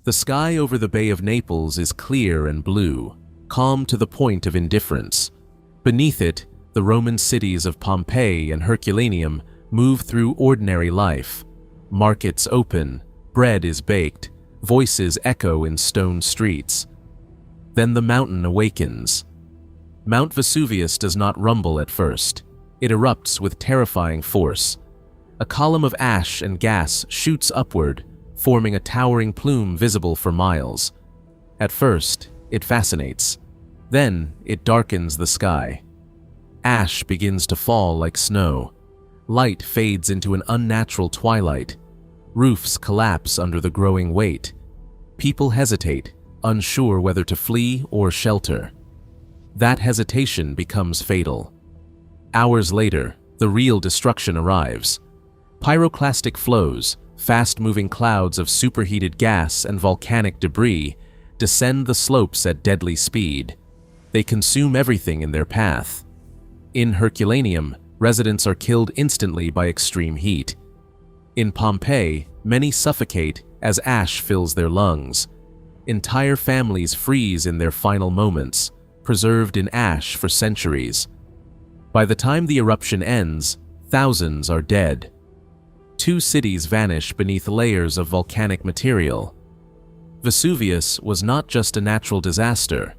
The sky over the Bay of Naples is clear and blue, calm to the point of indifference. Beneath it, the Roman cities of Pompeii and Herculaneum move through ordinary life. Markets open, bread is baked, voices echo in stone streets. Then the mountain awakens. Mount Vesuvius does not rumble at first. It erupts with terrifying force. A column of ash and gas shoots upward, forming a towering plume visible for miles. At first, it fascinates. Then, it darkens the sky. Ash begins to fall like snow. Light fades into an unnatural twilight. Roofs collapse under the growing weight. People hesitate, unsure whether to flee or shelter. That hesitation becomes fatal. Hours later, the real destruction arrives. Pyroclastic flows, fast-moving clouds of superheated gas and volcanic debris, descend the slopes at deadly speed. They consume everything in their path. In Herculaneum, residents are killed instantly by extreme heat. In Pompeii, many suffocate as ash fills their lungs. Entire families freeze in their final moments, preserved in ash for centuries. By the time the eruption ends, thousands are dead. 2 cities vanish beneath layers of volcanic material. Vesuvius was not just a natural disaster,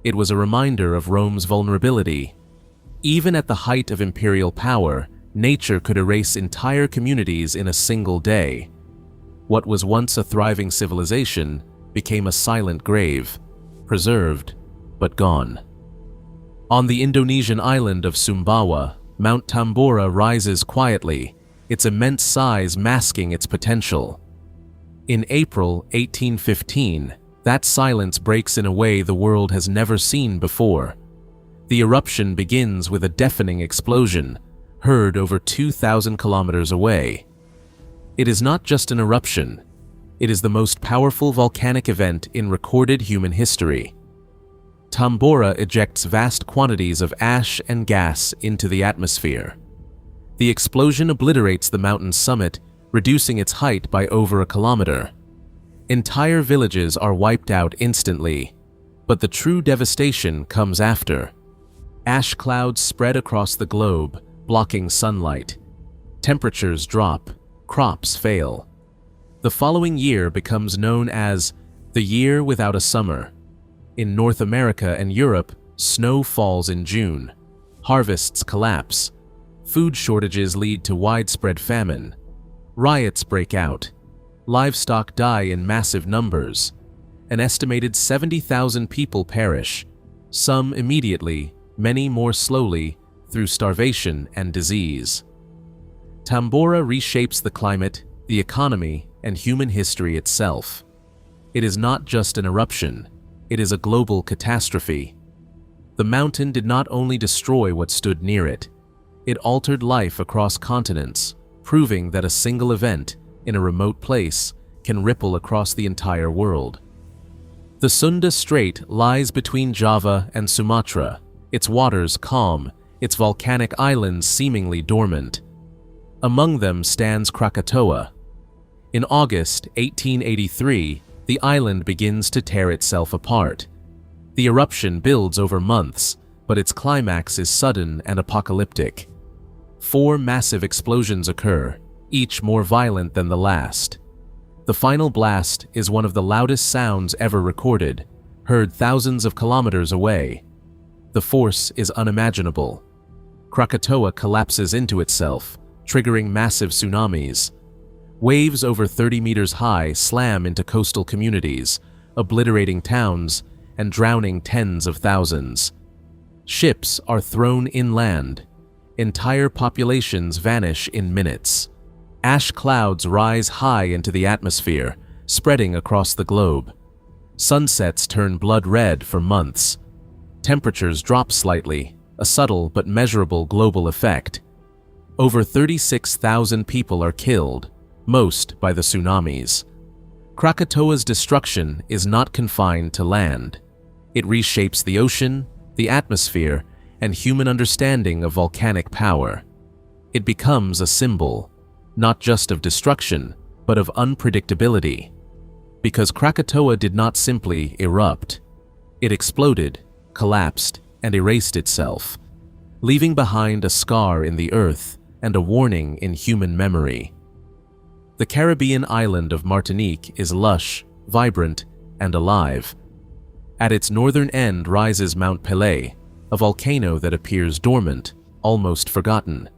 it was a reminder of Rome's vulnerability. Even at the height of imperial power, nature could erase entire communities in a single day. What was once a thriving civilization became a silent grave, preserved but gone. On the Indonesian island of Sumbawa, Mount Tambora rises quietly, its immense size masking its potential. In April 1815, that silence breaks in a way the world has never seen before. The eruption begins with a deafening explosion, heard over 2,000 kilometers away. It is not just an eruption, it is the most powerful volcanic event in recorded human history. Tambora ejects vast quantities of ash and gas into the atmosphere. The explosion obliterates the mountain's summit, reducing its height by over a kilometer. Entire villages are wiped out instantly, but the true devastation comes after. Ash clouds spread across the globe, blocking sunlight. Temperatures drop, crops fail. The following year becomes known as the year without a summer. In North America and Europe, snow falls in June. Harvests collapse. Food shortages lead to widespread famine. Riots break out. Livestock die in massive numbers. An estimated 70,000 people perish, some immediately, many more slowly, through starvation and disease. Tambora reshapes the climate, the economy, and human history itself. It is not just an eruption, it is a global catastrophe. The mountain did not only destroy what stood near it, it altered life across continents, proving that a single event, in a remote place, can ripple across the entire world. The Sunda Strait lies between Java and Sumatra, its waters calm, its volcanic islands seemingly dormant. Among them stands Krakatoa. In August 1883, the island begins to tear itself apart. The eruption builds over months, but its climax is sudden and apocalyptic. 4 massive explosions occur, each more violent than the last. The final blast is one of the loudest sounds ever recorded, heard thousands of kilometers away. The force is unimaginable. Krakatoa collapses into itself, triggering massive tsunamis. Waves over 30 meters high slam into coastal communities, obliterating towns and drowning tens of thousands. Ships are thrown inland. Entire populations vanish in minutes. Ash clouds rise high into the atmosphere, spreading across the globe. Sunsets turn blood red for months. Temperatures drop slightly, a subtle but measurable global effect. Over 36,000 people are killed, most by the tsunamis. Krakatoa's destruction is not confined to land. It reshapes the ocean, the atmosphere, and human understanding of volcanic power. It becomes a symbol, not just of destruction, but of unpredictability. Because Krakatoa did not simply erupt. It exploded, collapsed, and erased itself, leaving behind a scar in the earth and a warning in human memory. The Caribbean island of Martinique is lush, vibrant, and alive. At its northern end rises Mount Pelée, a volcano that appears dormant, almost forgotten.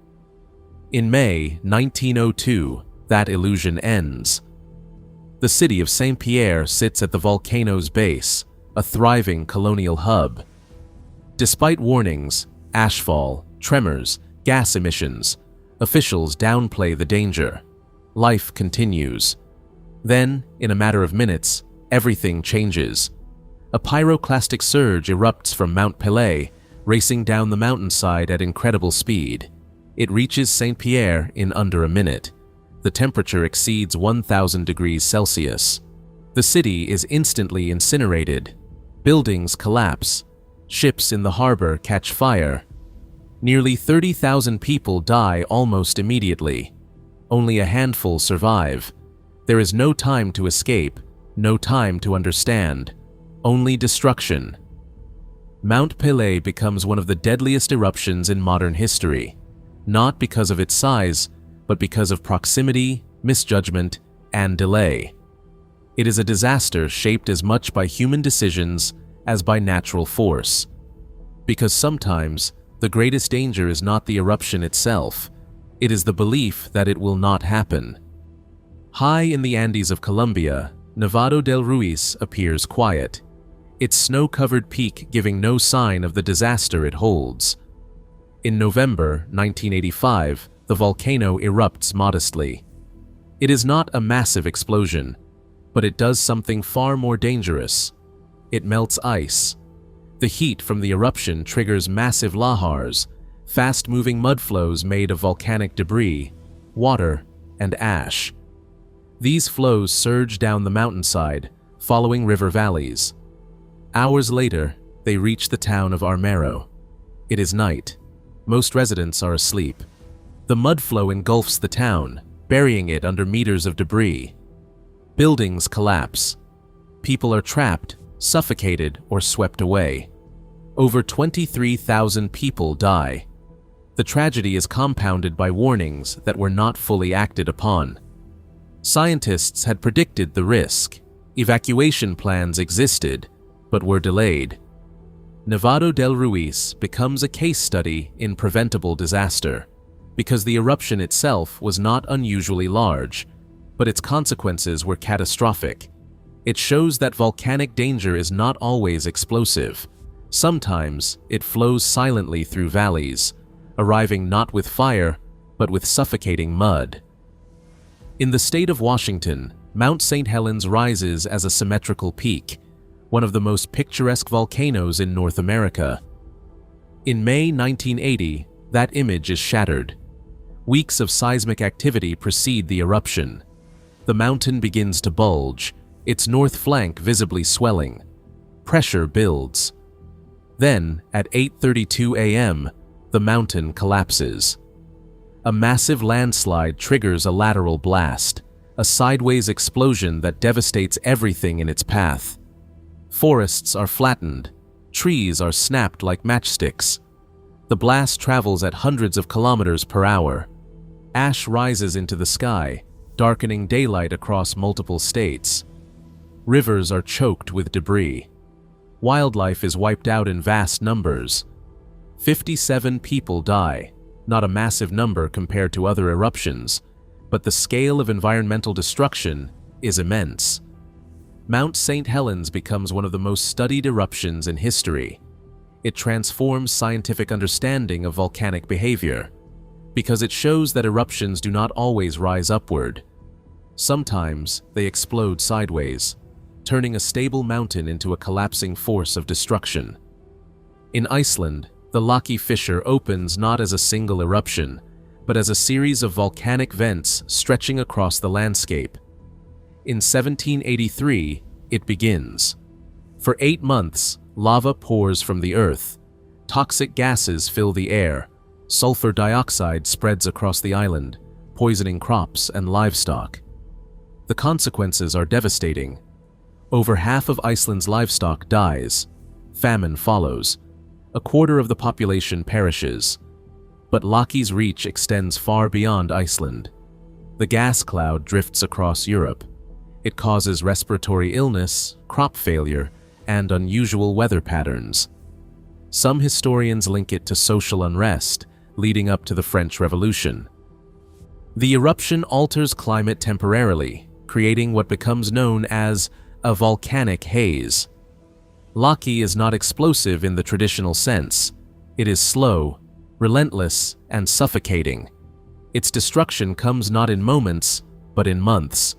In May 1902, that illusion ends. The city of Saint-Pierre sits at the volcano's base, a thriving colonial hub. Despite warnings, ashfall, tremors, gas emissions, officials downplay the danger. Life continues. Then, in a matter of minutes, everything changes. A pyroclastic surge erupts from Mount Pelée, racing down the mountainside at incredible speed. It reaches Saint-Pierre in under a minute. The temperature exceeds 1,000 degrees Celsius. The city is instantly incinerated. Buildings collapse. Ships in the harbor catch fire. Nearly 30,000 people die almost immediately. Only a handful survive. There is no time to escape, no time to understand, only destruction. Mount Pelée becomes one of the deadliest eruptions in modern history, not because of its size, but because of proximity, misjudgment, and delay. It is a disaster shaped as much by human decisions as by natural force. Because sometimes, the greatest danger is not the eruption itself, it is the belief that it will not happen. High in the Andes of Colombia, Nevado del Ruiz appears quiet, its snow-covered peak giving no sign of the disaster it holds. In November 1985, the volcano erupts modestly. It is not a massive explosion, but it does something far more dangerous. It melts ice. The heat from the eruption triggers massive lahars, fast-moving mudflows made of volcanic debris, water, and ash. These flows surge down the mountainside, following river valleys. Hours later, they reach the town of Armero. It is night. Most residents are asleep. The mudflow engulfs the town, burying it under meters of debris. Buildings collapse. People are trapped, suffocated, or swept away. Over 23,000 people die. The tragedy is compounded by warnings that were not fully acted upon. Scientists had predicted the risk. Evacuation plans existed, but were delayed. Nevado del Ruiz becomes a case study in preventable disaster, because the eruption itself was not unusually large, but its consequences were catastrophic. It shows that volcanic danger is not always explosive. Sometimes it flows silently through valleys, arriving not with fire, but with suffocating mud. In the state of Washington, Mount St. Helens rises as a symmetrical peak, one of the most picturesque volcanoes in North America. In May 1980, that image is shattered. Weeks of seismic activity precede the eruption. The mountain begins to bulge, its north flank visibly swelling. Pressure builds. Then, at 8:32 a.m., the mountain collapses. A massive landslide triggers a lateral blast, a sideways explosion that devastates everything in its path. Forests are flattened, trees are snapped like matchsticks. The blast travels at hundreds of kilometers per hour. Ash rises into the sky, darkening daylight across multiple states. Rivers are choked with debris. Wildlife is wiped out in vast numbers. 57 people die, not a massive number compared to other eruptions, but the scale of environmental destruction is immense. Mount St. Helens becomes one of the most studied eruptions in history. It transforms scientific understanding of volcanic behavior, because it shows that eruptions do not always rise upward. Sometimes they explode sideways, turning a stable mountain into a collapsing force of destruction. In Iceland, the Laki fissure opens not as a single eruption, but as a series of volcanic vents stretching across the landscape. In 1783, it begins. For 8 months, lava pours from the earth. Toxic gases fill the air. Sulfur dioxide spreads across the island, poisoning crops and livestock. The consequences are devastating. Over half of Iceland's livestock dies. Famine follows. A quarter of the population perishes. But Laki's reach extends far beyond Iceland. The gas cloud drifts across Europe. It causes respiratory illness, crop failure, and unusual weather patterns. Some historians link it to social unrest, leading up to the French Revolution. The eruption alters climate temporarily, creating what becomes known as a volcanic haze. Laki is not explosive in the traditional sense. It is slow, relentless, and suffocating. Its destruction comes not in moments, but in months.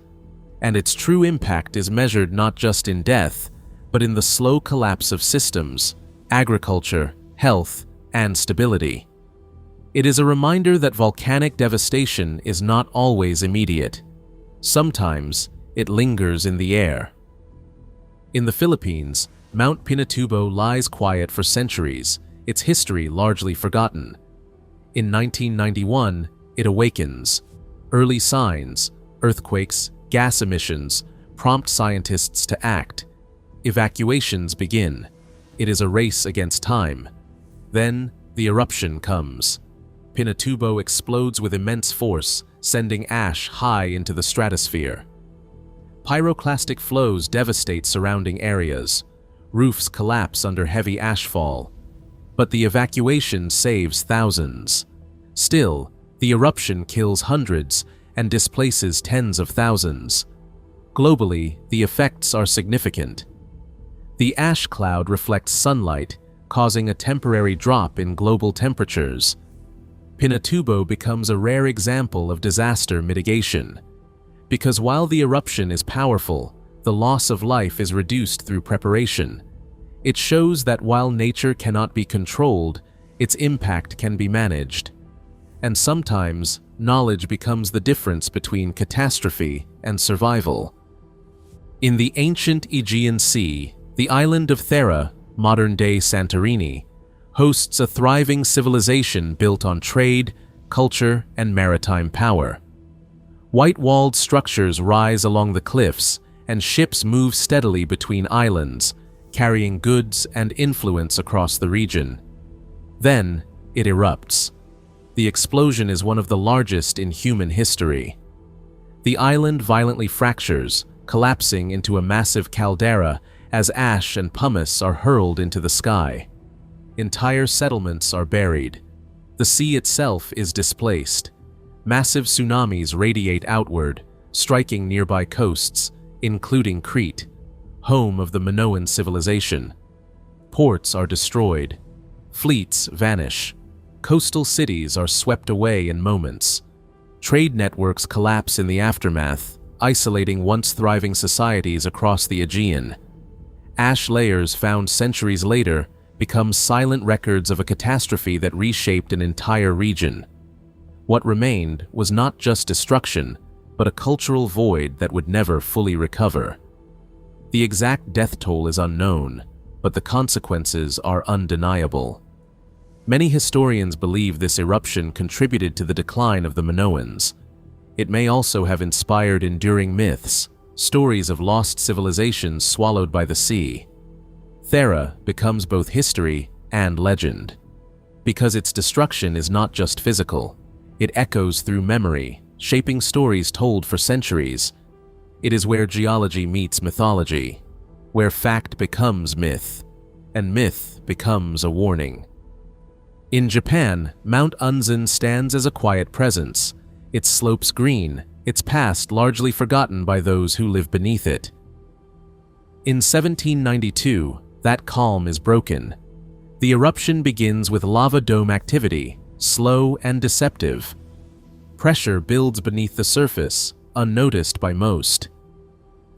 And its true impact is measured not just in death, but in the slow collapse of systems, agriculture, health, and stability. It is a reminder that volcanic devastation is not always immediate. Sometimes, it lingers in the air. In the Philippines, Mount Pinatubo lies quiet for centuries, its history largely forgotten. In 1991, it awakens. Early signs, earthquakes, gas emissions, prompt scientists to act. Evacuations begin. It is a race against time. Then, the eruption comes. Pinatubo explodes with immense force, sending ash high into the stratosphere. Pyroclastic flows devastate surrounding areas. Roofs collapse under heavy ashfall. But the evacuation saves thousands. Still, the eruption kills hundreds and displaces tens of thousands. Globally, the effects are significant. The ash cloud reflects sunlight, causing a temporary drop in global temperatures. Pinatubo becomes a rare example of disaster mitigation. Because while the eruption is powerful, the loss of life is reduced through preparation. It shows that while nature cannot be controlled, its impact can be managed. And sometimes, knowledge becomes the difference between catastrophe and survival. In the ancient Aegean Sea, the island of Thera, modern-day Santorini, hosts a thriving civilization built on trade, culture, and maritime power. White-walled structures rise along the cliffs, and ships move steadily between islands, carrying goods and influence across the region. Then, it erupts. The explosion is one of the largest in human history. The island violently fractures, collapsing into a massive caldera as ash and pumice are hurled into the sky. Entire settlements are buried. The sea itself is displaced. Massive tsunamis radiate outward, striking nearby coasts, including Crete, home of the Minoan civilization. Ports are destroyed. Fleets vanish. Coastal cities are swept away in moments. Trade networks collapse in the aftermath, isolating once thriving societies across the Aegean. Ash layers found centuries later become silent records of a catastrophe that reshaped an entire region. What remained was not just destruction, but a cultural void that would never fully recover. The exact death toll is unknown, but the consequences are undeniable. Many historians believe this eruption contributed to the decline of the Minoans. It may also have inspired enduring myths, stories of lost civilizations swallowed by the sea. Thera becomes both history and legend. Because its destruction is not just physical, it echoes through memory, shaping stories told for centuries. It is where geology meets mythology, where fact becomes myth, and myth becomes a warning. In Japan, Mount Unzen stands as a quiet presence, its slopes green, its past largely forgotten by those who live beneath it. In 1792, that calm is broken. The eruption begins with lava dome activity, slow and deceptive. Pressure builds beneath the surface, unnoticed by most.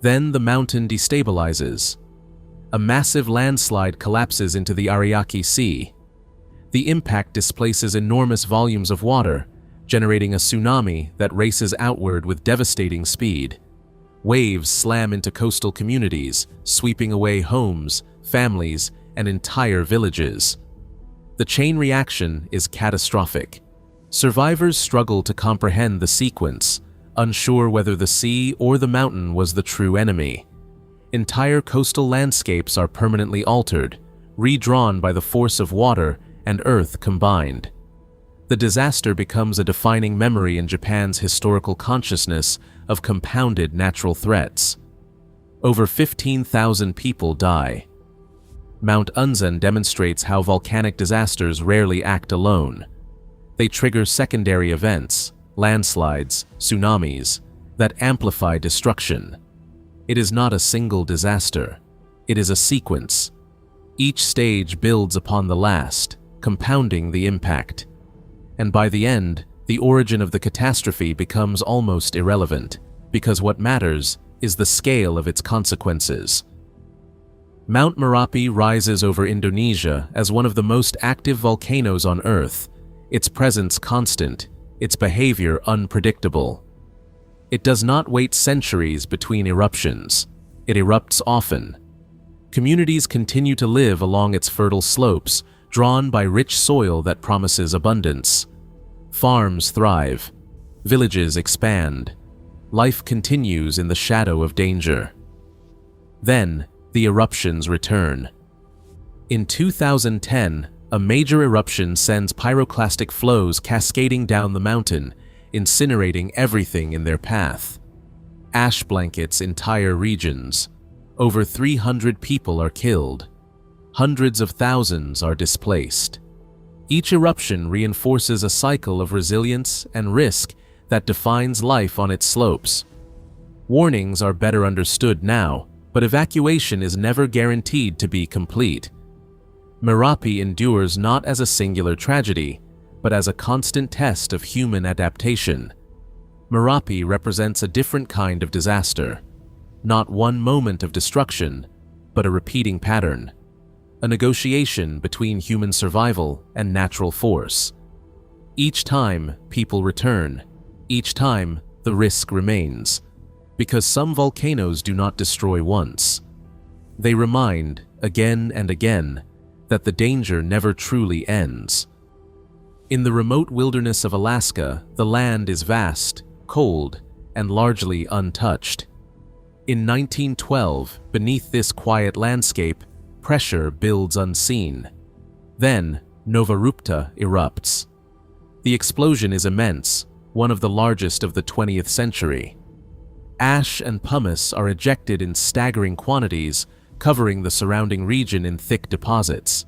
Then the mountain destabilizes. A massive landslide collapses into the Ariake Sea. The impact displaces enormous volumes of water, generating a tsunami that races outward with devastating speed. Waves slam into coastal communities, sweeping away homes, families, and entire villages. The chain reaction is catastrophic. Survivors struggle to comprehend the sequence, unsure whether the sea or the mountain was the true enemy. Entire coastal landscapes are permanently altered, redrawn by the force of water and earth combined. The disaster becomes a defining memory in Japan's historical consciousness of compounded natural threats. Over 15,000 people die. Mount Unzen demonstrates how volcanic disasters rarely act alone. They trigger secondary events, landslides, tsunamis, that amplify destruction. It is not a single disaster. It is a sequence. Each stage builds upon the last, compounding the impact. And by the end, the origin of the catastrophe becomes almost irrelevant, because what matters is the scale of its consequences. Mount Merapi rises over Indonesia as one of the most active volcanoes on Earth, its presence constant, its behavior unpredictable. It does not wait centuries between eruptions. It erupts often. Communities continue to live along its fertile slopes, drawn by rich soil that promises abundance. Farms thrive. Villages expand. Life continues in the shadow of danger. Then, the eruptions return. In 2010, a major eruption sends pyroclastic flows cascading down the mountain, incinerating everything in their path. Ash blankets entire regions. Over 300 people are killed. Hundreds of thousands are displaced. Each eruption reinforces a cycle of resilience and risk that defines life on its slopes. Warnings are better understood now, but evacuation is never guaranteed to be complete. Merapi endures not as a singular tragedy, but as a constant test of human adaptation. Merapi represents a different kind of disaster. Not one moment of destruction, but a repeating pattern. A negotiation between human survival and natural force. Each time, people return. Each time, the risk remains. Because some volcanoes do not destroy once. They remind, again and again, that the danger never truly ends. In the remote wilderness of Alaska, the land is vast, cold, and largely untouched. In 1912, beneath this quiet landscape, pressure builds unseen. Then, Novarupta erupts. The explosion is immense, one of the largest of the 20th century. Ash and pumice are ejected in staggering quantities, covering the surrounding region in thick deposits.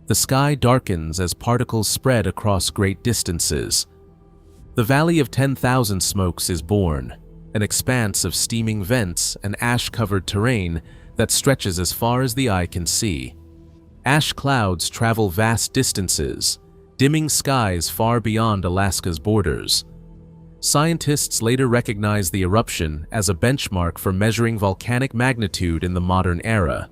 The sky darkens as particles spread across great distances. The Valley of 10,000 Smokes is born, an expanse of steaming vents and ash-covered terrain that stretches as far as the eye can see. Ash clouds travel vast distances, dimming skies far beyond Alaska's borders. Scientists later recognized the eruption as a benchmark for measuring volcanic magnitude in the modern era.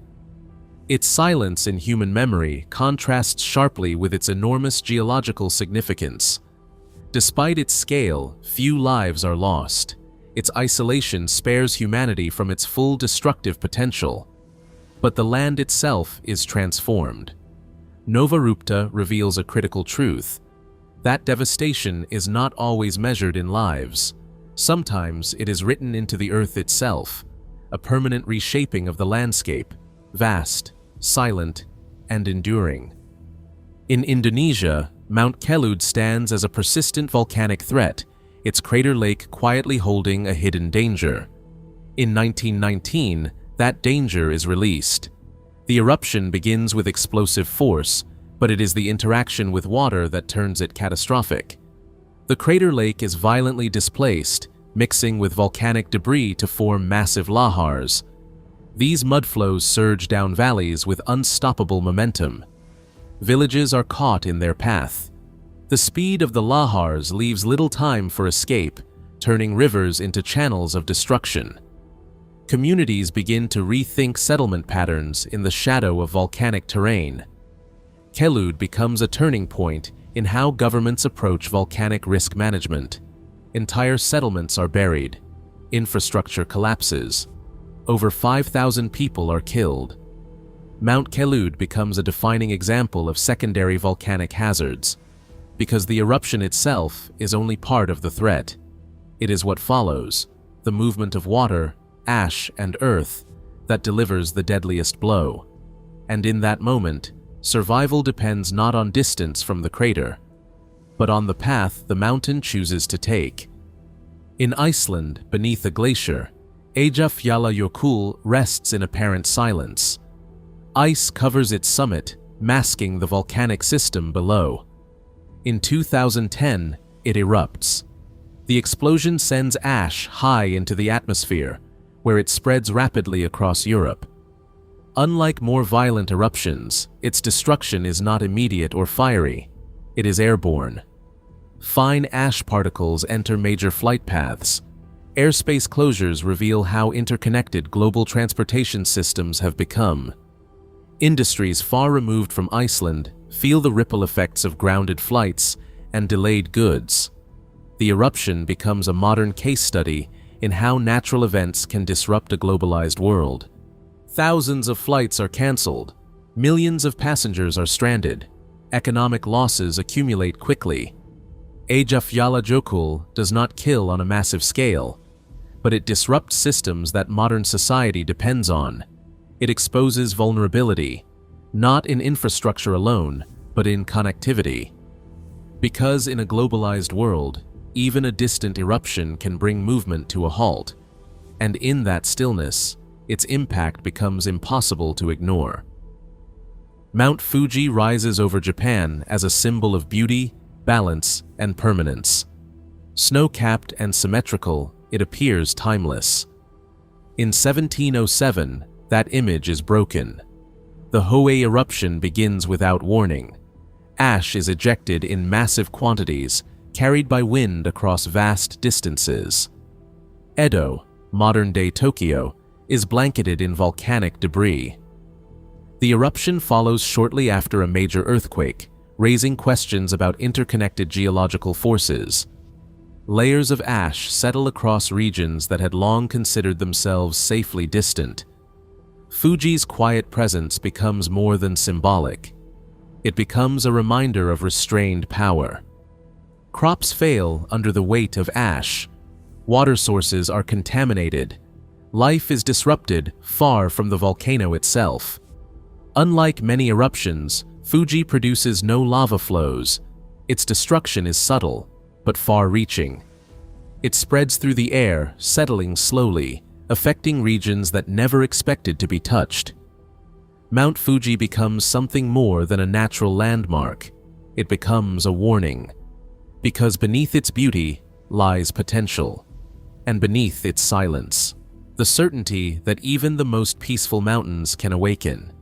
Its silence in human memory contrasts sharply with its enormous geological significance. Despite its scale, few lives are lost. Its isolation spares humanity from its full destructive potential. But the land itself is transformed. Novarupta reveals a critical truth. That devastation is not always measured in lives. Sometimes it is written into the earth itself, a permanent reshaping of the landscape, vast, silent, and enduring. In Indonesia, Mount Kelud stands as a persistent volcanic threat, its crater lake quietly holding a hidden danger. In 1919, that danger is released. The eruption begins with explosive force, but it is the interaction with water that turns it catastrophic. The crater lake is violently displaced, mixing with volcanic debris to form massive lahars. These mudflows surge down valleys with unstoppable momentum. Villages are caught in their path. The speed of the lahars leaves little time for escape, turning rivers into channels of destruction. Communities begin to rethink settlement patterns in the shadow of volcanic terrain. Kelud becomes a turning point in how governments approach volcanic risk management. Entire settlements are buried. Infrastructure collapses. Over 5,000 people are killed. Mount Kelud becomes a defining example of secondary volcanic hazards, because the eruption itself is only part of the threat. It is what follows, the movement of water, ash, and earth, that delivers the deadliest blow. And in that moment, survival depends not on distance from the crater, but on the path the mountain chooses to take. In Iceland, beneath a glacier, Eyjafjallajökull rests in apparent silence. Ice covers its summit, masking the volcanic system below. In 2010, it erupts. The explosion sends ash high into the atmosphere, where it spreads rapidly across Europe. Unlike more violent eruptions, its destruction is not immediate or fiery. It is airborne. Fine ash particles enter major flight paths. Airspace closures reveal how interconnected global transportation systems have become. Industries far removed from Iceland feel the ripple effects of grounded flights and delayed goods. The eruption becomes a modern case study in how natural events can disrupt a globalized world. Thousands of flights are cancelled. Millions of passengers are stranded. Economic losses accumulate quickly. Eyjafjallajökull does not kill on a massive scale, but it disrupts systems that modern society depends on. It exposes vulnerability, not in infrastructure alone, but in connectivity. Because in a globalized world, even a distant eruption can bring movement to a halt, and in that stillness, its impact becomes impossible to ignore. Mount Fuji rises over Japan as a symbol of beauty, balance, and permanence. Snow-capped and symmetrical, it appears timeless. In 1707, that image is broken. The Hoei eruption begins without warning. Ash is ejected in massive quantities, carried by wind across vast distances. Edo, modern-day Tokyo, is blanketed in volcanic debris. The eruption follows shortly after a major earthquake, raising questions about interconnected geological forces. Layers of ash settle across regions that had long considered themselves safely distant. Fuji's quiet presence becomes more than symbolic. It becomes a reminder of restrained power. Crops fail under the weight of ash. Water sources are contaminated. Life is disrupted far from the volcano itself. Unlike many eruptions, Fuji produces no lava flows. Its destruction is subtle, but far-reaching. It spreads through the air, settling slowly, affecting regions that never expected to be touched. Mount Fuji becomes something more than a natural landmark. It becomes a warning. Because beneath its beauty lies potential, and beneath its silence, the certainty that even the most peaceful mountains can awaken.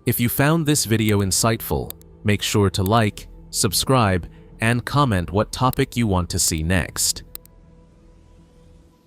If you found this video insightful, make sure to like, subscribe, and comment what topic you want to see next.